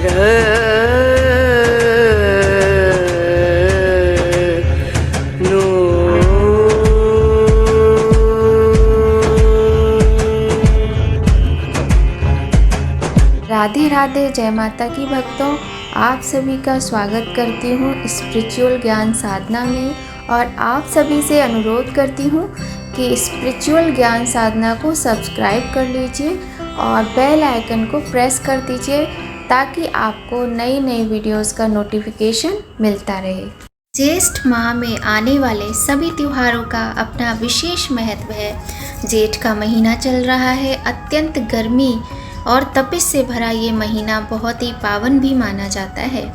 राधे राधे, जय माता की भक्तों। आप सभी का स्वागत करती हूँ स्पिरिचुअल ज्ञान साधना में, और आप सभी से अनुरोध करती हूँ कि स्पिरिचुअल ज्ञान साधना को सब्सक्राइब कर लीजिए और बेल आइकन को प्रेस कर दीजिए ताकि आपको नई नई वीडियोस का नोटिफिकेशन मिलता रहे। ज्येष्ठ माह में आने वाले सभी त्योहारों का अपना विशेष महत्व है। जेठ का महीना चल रहा है। अत्यंत गर्मी और तपिश से भरा ये महीना बहुत ही पावन भी माना जाता है।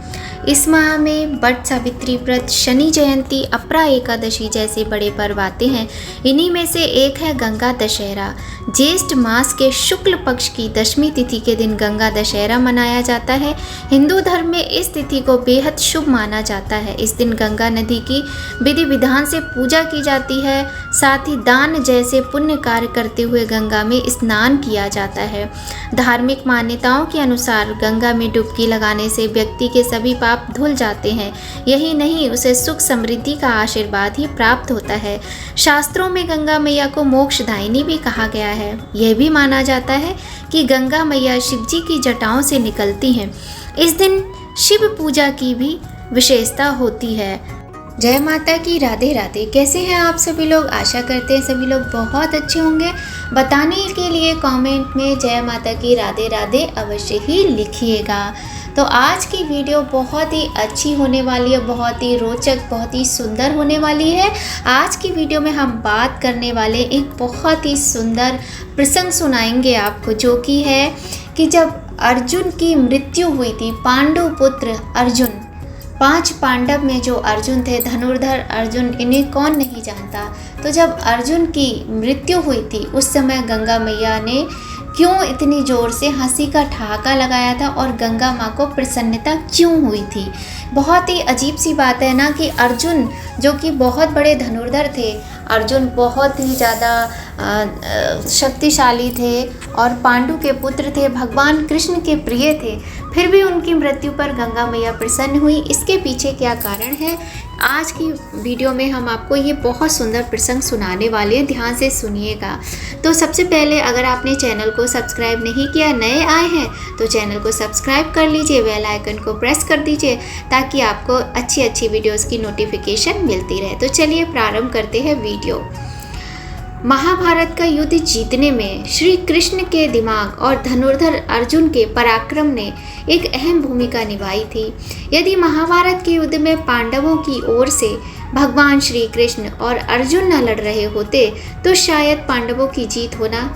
इस माह में वट सावित्री व्रत, शनि जयंती, अपरा एकादशी जैसे बड़े पर्व आते हैं। इन्हीं में से एक है गंगा दशहरा। ज्येष्ठ मास के शुक्ल पक्ष की दशमी तिथि के दिन गंगा दशहरा मनाया जाता है। हिंदू धर्म में इस तिथि को बेहद शुभ माना जाता है। इस दिन गंगा नदी की विधि विधान से पूजा की जाती है। साथ ही दान जैसे पुण्य कार्य करते हुए गंगा में स्नान किया जाता है। धार्मिक मान्यताओं के अनुसार गंगा में डुबकी लगाने से व्यक्ति के सभी पाप धुल जाते हैं। यही नहीं, उसे सुख समृद्धि का आशीर्वाद ही प्राप्त होता है। शास्त्रों में गंगा मैया को मोक्षदायिनी भी कहा गया है। यह भी माना जाता है कि गंगा मैया शिव जी की जटाओं से निकलती हैं। इस दिन शिव पूजा की भी विशेषता होती है। जय माता की, राधे राधे। कैसे हैं आप सभी लोग? आशा करते हैं सभी लोग बहुत अच्छे होंगे। बताने के लिए कमेंट में जय माता की, राधे राधे अवश्य ही लिखिएगा। तो आज की वीडियो बहुत ही अच्छी होने वाली है, बहुत ही रोचक, बहुत ही सुंदर होने वाली है। आज की वीडियो में हम बात करने वाले एक बहुत ही सुंदर प्रसंग सुनाएंगे आपको, जो कि है कि जब अर्जुन की मृत्यु हुई थी, पांडु पुत्र अर्जुन, 5 पांडव में जो अर्जुन थे, धनुर्धर अर्जुन, इन्हें कौन नहीं जानता। तो जब अर्जुन की मृत्यु हुई थी उस समय गंगा मैया ने क्यों इतनी ज़ोर से हंसी का ठहाका लगाया था और गंगा माँ को प्रसन्नता क्यों हुई थी। बहुत ही अजीब सी बात है ना कि अर्जुन जो कि बहुत बड़े धनुर्धर थे, अर्जुन बहुत ही ज़्यादा शक्तिशाली थे और पांडु के पुत्र थे, भगवान कृष्ण के प्रिय थे, फिर भी उनकी मृत्यु पर गंगा मैया प्रसन्न हुई। इसके पीछे क्या कारण है, आज की वीडियो में हम आपको ये बहुत सुंदर प्रसंग सुनाने वाले हैं। ध्यान से सुनिएगा। तो सबसे पहले अगर आपने चैनल को सब्सक्राइब नहीं किया, नए आए हैं, तो चैनल को सब्सक्राइब कर लीजिए, बेल आइकन को प्रेस कर दीजिए ताकि आपको अच्छी अच्छी वीडियोस की नोटिफिकेशन मिलती रहे। तो चलिए प्रारंभ करते हैं वीडियो। महाभारत का युद्ध जीतने में श्री कृष्ण के दिमाग और धनुर्धर अर्जुन के पराक्रम ने एक अहम भूमिका निभाई थी। यदि महाभारत के युद्ध में पांडवों की ओर से भगवान श्री कृष्ण और अर्जुन न लड़ रहे होते तो शायद पांडवों की जीत होना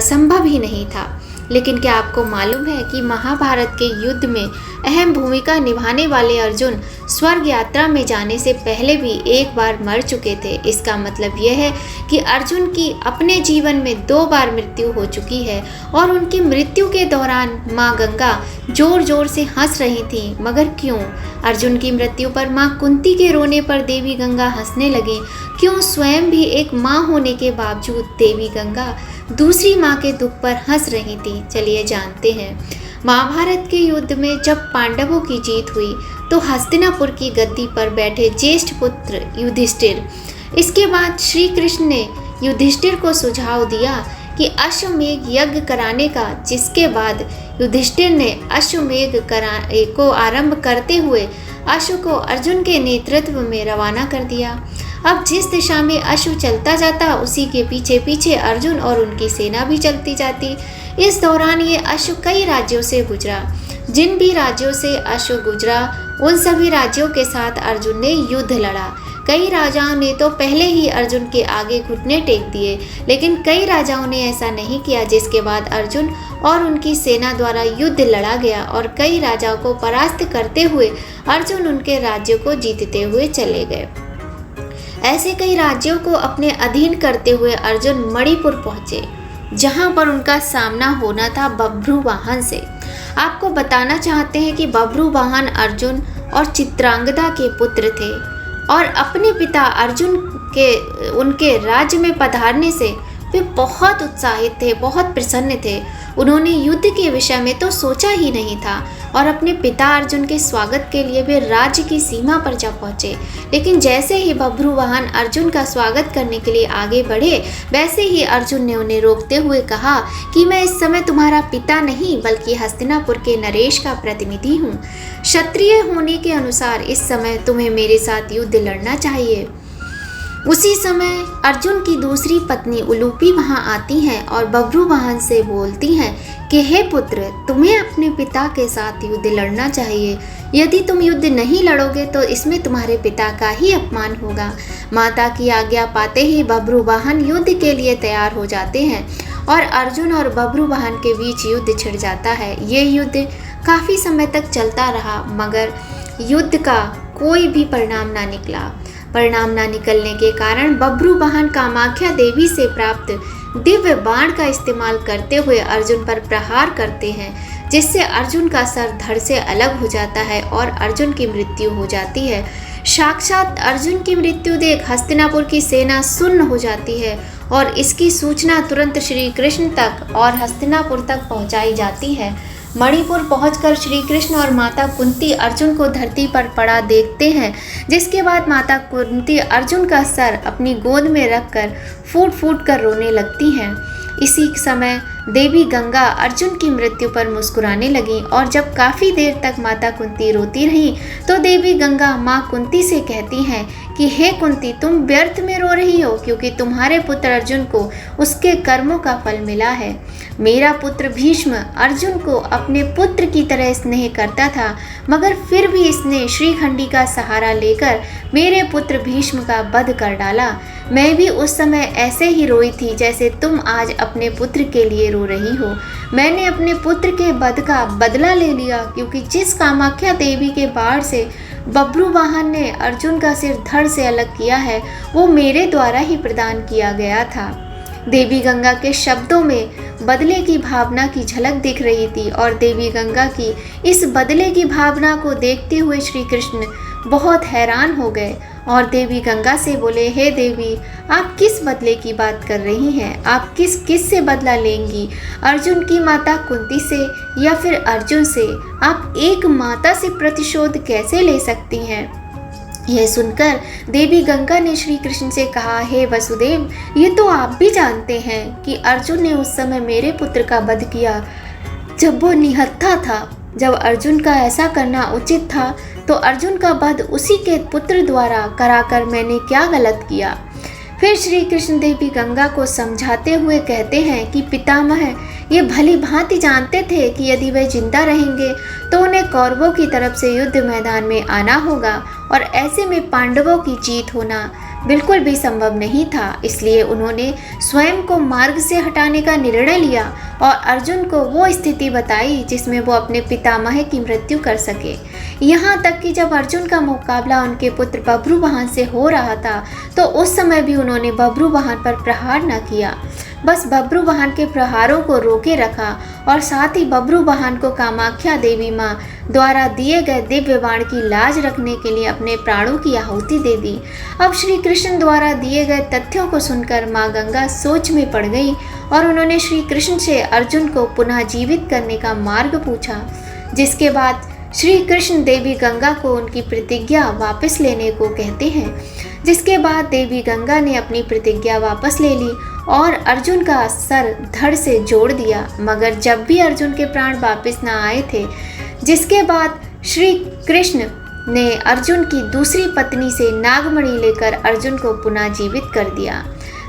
संभव ही नहीं था। लेकिन क्या आपको मालूम है कि महाभारत के युद्ध में अहम भूमिका निभाने वाले अर्जुन स्वर्ग यात्रा में जाने से पहले भी एक बार मर चुके थे। इसका मतलब यह है कि अर्जुन की अपने जीवन में 2 बार मृत्यु हो चुकी है और उनकी मृत्यु के दौरान माँ गंगा जोर जोर से हंस रही थी। मगर क्यों? अर्जुन की मृत्यु पर माँ कुंती के रोने पर देवी गंगा हंसने लगी। क्यों? स्वयं भी एक माँ होने के बावजूद देवी गंगा दूसरी माँ के दुख पर हंस रही थी। चलिए जानते हैं। महाभारत के युद्ध में जब पांडवों की जीत हुई तो हस्तिनापुर की गद्दी पर बैठे ज्येष्ठ पुत्र युधिष्ठिर, इसके बाद श्री कृष्ण ने युधिष्ठिर को सुझाव दिया कि अश्वमेध यज्ञ कराने का, जिसके बाद युधिष्ठिर ने अश्वमेध को आरंभ करते हुए अश्व को अर्जुन के नेतृत्व में रवाना कर दिया। अब जिस दिशा में अश्व चलता जाता उसी के पीछे पीछे अर्जुन और उनकी सेना भी चलती जाती। इस दौरान ये अश्व कई राज्यों से गुजरा। जिन भी राज्यों से अश्व गुजरा उन सभी राज्यों के साथ अर्जुन ने युद्ध लड़ा। कई राजाओं ने तो पहले ही अर्जुन के आगे घुटने टेक दिए, लेकिन कई राजाओं ने ऐसा नहीं किया, जिसके बाद अर्जुन और उनकी सेना द्वारा युद्ध लड़ा गया और कई राजाओं को परास्त करते हुए अर्जुन उनके राज्यों को जीतते हुए चले गए। ऐसे कई राज्यों को अपने अधीन करते हुए अर्जुन मणिपुर पहुंचे, जहां पर उनका सामना होना था बभ्रुवाहन से। आपको बताना चाहते हैं कि बभ्रुवाहन अर्जुन और चित्रांगदा के पुत्र थे और अपने पिता अर्जुन के उनके राज्य में पधारने से वे बहुत उत्साहित थे, बहुत प्रसन्न थे। उन्होंने युद्ध के विषय में तो सोचा ही नहीं था और अपने पिता अर्जुन के स्वागत के लिए वे राज्य की सीमा पर जा पहुंचे। लेकिन जैसे ही बभ्रुवाहन अर्जुन का स्वागत करने के लिए आगे बढ़े, वैसे ही अर्जुन ने उन्हें रोकते हुए कहा कि मैं इस समय तुम्हारा पिता नहीं बल्कि हस्तिनापुर के नरेश का प्रतिनिधि हूँ। क्षत्रिय होने के अनुसार इस समय तुम्हें मेरे साथ युद्ध लड़ना चाहिए। उसी समय अर्जुन की दूसरी पत्नी उलूपी वहां आती हैं और बभ्रुवाहन से बोलती हैं कि हे पुत्र, तुम्हें अपने पिता के साथ युद्ध लड़ना चाहिए। यदि तुम युद्ध नहीं लड़ोगे तो इसमें तुम्हारे पिता का ही अपमान होगा। माता की आज्ञा पाते ही बभ्रुवाहन युद्ध के लिए तैयार हो जाते हैं और अर्जुन और बभ्रुवाहन के बीच युद्ध छिड़ जाता है। ये युद्ध काफ़ी समय तक चलता रहा, मगर युद्ध का कोई भी परिणाम ना निकला। परिणाम न निकलने के कारण बभ्रुवाहन कामाख्या देवी से प्राप्त दिव्य बाण का इस्तेमाल करते हुए अर्जुन पर प्रहार करते हैं, जिससे अर्जुन का सर धड़ से अलग हो जाता है और अर्जुन की मृत्यु हो जाती है। साक्षात अर्जुन की मृत्यु देख हस्तिनापुर की सेना सुन्न हो जाती है और इसकी सूचना तुरंत श्री कृष्ण तक और हस्तिनापुर तक पहुंचाई जाती है। मणिपुर पहुंचकर श्री कृष्ण और माता कुंती अर्जुन को धरती पर पड़ा देखते हैं, जिसके बाद माता कुंती अर्जुन का सर अपनी गोद में रखकर फूट फूट कर रोने लगती हैं। इसी समय देवी गंगा अर्जुन की मृत्यु पर मुस्कुराने लगीं और जब काफ़ी देर तक माता कुंती रोती रहीं तो देवी गंगा माँ कुंती से कहती हैं कि हे कुंती, तुम व्यर्थ में रो रही हो क्योंकि तुम्हारे पुत्र अर्जुन को उसके कर्मों का फल मिला है। मेरा पुत्र भीष्म अर्जुन को अपने पुत्र की तरह स्नेह करता था, मगर फिर भी इसने श्रीखंडी का सहारा लेकर मेरे पुत्र भीष्म का वध कर डाला। मैं भी उस समय ऐसे ही रोई थी जैसे तुम आज अपने पुत्र के लिए रो रही हो। मैंने अपने पुत्र के वध का बदला ले लिया क्योंकि जिस कामाख्या देवी के बाण से बभ्रुवाहन ने अर्जुन का सिर धड़ से अलग किया है, वो मेरे द्वारा ही प्रदान किया गया था। देवी गंगा के शब्दों में बदले की भावना की झलक दिख रही थी और देवी गंगा की इस बदले की भावना को देखते हुए श्री कृष्ण बहुत हैरान हो गए और देवी गंगा से बोले, हे देवी, आप किस बदले की बात कर रही हैं? आप किस से बदला लेंगी? अर्जुन की माता कुंती से या फिर अर्जुन से? आप एक माता से प्रतिशोध कैसे ले सकती हैं? यह सुनकर देवी गंगा ने श्री कृष्ण से कहा, हे वसुदेव, ये तो आप भी जानते हैं कि अर्जुन ने उस समय मेरे पुत्र का वध किया जब वो निहत्था था। जब अर्जुन का ऐसा करना उचित था तो अर्जुन का वध उसी के पुत्र द्वारा कराकर मैंने क्या गलत किया? फिर श्री कृष्ण देवी गंगा को समझाते हुए कहते हैं कि पितामह ये भली भांति जानते थे कि यदि वे जिंदा रहेंगे तो उन्हें कौरवों की तरफ से युद्ध मैदान में आना होगा और ऐसे में पांडवों की जीत होना बिल्कुल भी संभव नहीं था। इसलिए उन्होंने स्वयं को मार्ग से हटाने का निर्णय लिया और अर्जुन को वो स्थिति बताई जिसमें वो अपने पितामह की मृत्यु कर सके। यहाँ तक कि जब अर्जुन का मुकाबला उनके पुत्र बभ्रुवाहन से हो रहा था तो उस समय भी उन्होंने बभ्रुवाहन पर प्रहार न किया, बस बभ्रुवाहन के प्रहारों को रोके रखा और साथ ही बभ्रुवाहन को कामाख्या देवी माँ द्वारा दिए गए दिव्य बाण की लाज रखने के लिए अपने प्राणों की आहुति दे दी। अब श्री कृष्ण द्वारा दिए गए तथ्यों को सुनकर माँ गंगा सोच में पड़ गई और उन्होंने श्री कृष्ण से अर्जुन को पुनः जीवित करने का मार्ग पूछा, जिसके बाद श्री कृष्ण देवी गंगा को उनकी प्रतिज्ञा वापस लेने को कहते हैं। जिसके बाद देवी गंगा ने अपनी प्रतिज्ञा वापस ले ली और अर्जुन का सर धड़ से जोड़ दिया, मगर जब भी अर्जुन के प्राण वापस न आए थे, जिसके बाद श्री कृष्ण ने अर्जुन की दूसरी पत्नी से नागमणि लेकर अर्जुन को पुनः जीवित कर दिया।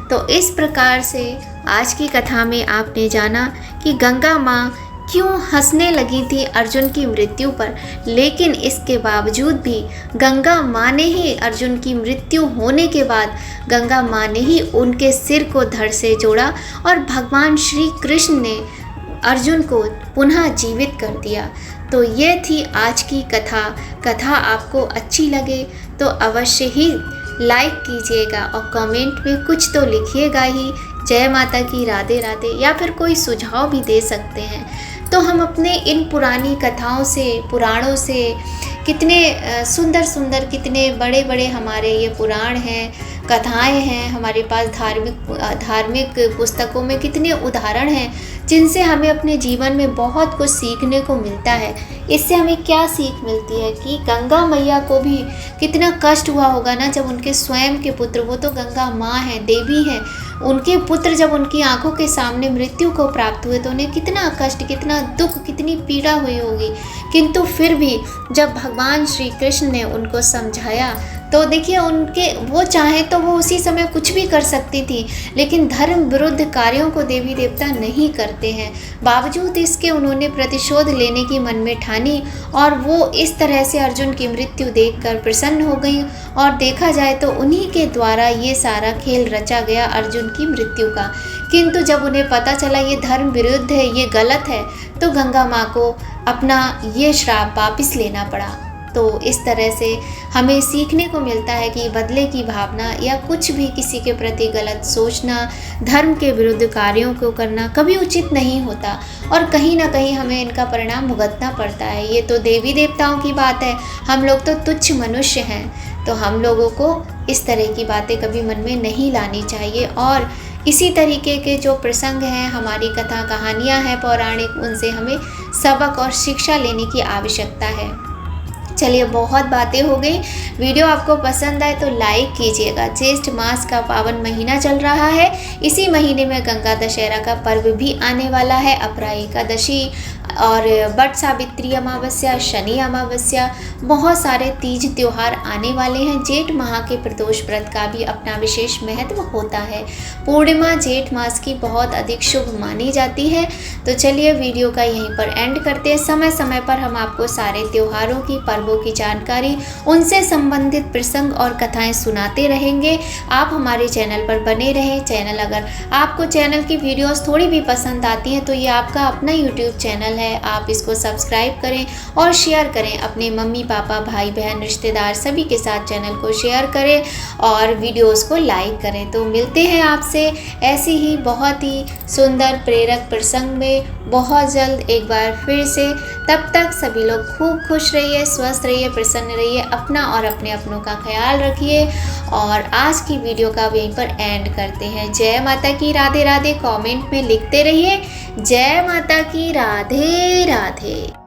तो इस प्रकार से आज की कथा में आपने जाना कि गंगा माँ क्यों हंसने लगी थी अर्जुन की मृत्यु पर, लेकिन इसके बावजूद भी गंगा माँ ने ही अर्जुन की मृत्यु होने के बाद गंगा माँ ने ही उनके सिर को धड़ से जोड़ा और भगवान श्री कृष्ण ने अर्जुन को पुनः जीवित कर दिया। तो ये थी आज की कथा आपको अच्छी लगे तो अवश्य ही लाइक कीजिएगा और कमेंट में कुछ तो लिखिएगा ही, जय माता की, राधे राधे, या फिर कोई सुझाव भी दे सकते हैं। तो हम अपने इन पुरानी कथाओं से, पुराणों से, कितने सुंदर सुंदर, कितने बड़े बड़े हमारे ये पुराण हैं, कथाएं हैं, हमारे पास धार्मिक पुस्तकों में कितने उदाहरण हैं जिनसे हमें अपने जीवन में बहुत कुछ सीखने को मिलता है। इससे हमें क्या सीख मिलती है कि गंगा मैया को भी कितना कष्ट हुआ होगा ना, जब उनके स्वयं के पुत्र, वो तो गंगा माँ हैं, देवी हैं, उनके पुत्र जब उनकी आंखों के सामने मृत्यु को प्राप्त हुए तो उन्हें कितना कष्ट, कितना दुख, कितनी पीड़ा हुई होगी। किंतु फिर भी जब भगवान श्री कृष्ण ने उनको समझाया तो देखिए, वो चाहे तो वो उसी समय कुछ भी कर सकती थी, लेकिन धर्म विरुद्ध कार्यों को देवी देवता नहीं करते हैं। बावजूद इसके उन्होंने प्रतिशोध लेने की मन में ठानी और वो इस तरह से अर्जुन की मृत्यु देखकर प्रसन्न हो गई। और देखा जाए तो उन्हीं के द्वारा ये सारा खेल रचा गया अर्जुन की मृत्यु का। किंतु जब उन्हें पता चला ये धर्म विरुद्ध है, ये गलत है, तो गंगा माँ को अपना ये श्राप वापस लेना पड़ा। तो इस तरह से हमें सीखने को मिलता है कि बदले की भावना या कुछ भी किसी के प्रति गलत सोचना, धर्म के विरुद्ध कार्यों को करना कभी उचित नहीं होता और कहीं ना कहीं हमें इनका परिणाम भुगतना पड़ता है। ये तो देवी देवताओं की बात है, हम लोग तो तुच्छ मनुष्य हैं, तो हम लोगों को इस तरह की बातें कभी मन में नहीं लानी चाहिए। और इसी तरीके के जो प्रसंग हैं, हमारी कथा कहानियाँ हैं पौराणिक, उनसे हमें सबक और शिक्षा लेने की आवश्यकता है। चलिए, बहुत बातें हो गई। वीडियो आपको पसंद आए तो लाइक कीजिएगा। ज्येष्ठ मास का पावन महीना चल रहा है, इसी महीने में गंगा दशहरा का पर्व भी आने वाला है। अपराही एकादशी और बट सावित्री अमावस्या, शनि अमावस्या, बहुत सारे तीज त्योहार आने वाले हैं। जेठ माह के प्रदोष व्रत का भी अपना विशेष महत्व होता है। पूर्णिमा जेठ मास की बहुत अधिक शुभ मानी जाती है। तो चलिए, वीडियो का यहीं पर एंड करते हैं। समय समय पर हम आपको सारे त्योहारों की, पर्वों की जानकारी, उनसे संबंधित प्रसंग और कथाएं सुनाते रहेंगे। आप हमारे चैनल पर बने रहें। अगर आपको चैनल की वीडियोस थोड़ी भी पसंद आती हैं तो ये आपका अपना यूट्यूब चैनल है, आप इसको सब्सक्राइब करें और शेयर करें। अपने मम्मी पापा, भाई बहन, रिश्तेदार सभी के साथ चैनल को शेयर करें और वीडियोस को लाइक करें। तो मिलते हैं आपसे ऐसी ही बहुत ही सुंदर प्रेरक प्रसंग में बहुत जल्द एक बार फिर से। तब तक सभी लोग खूब खुश रहिए, स्वस्थ रहिए, प्रसन्न रहिए, अपना और अपने अपनों का ख्याल रखिए। और आज की वीडियो का यहीं पर एंड करते हैं। जय माता की राधे राधे कमेंट में लिखते रहिए। जय माता की राधे राधे।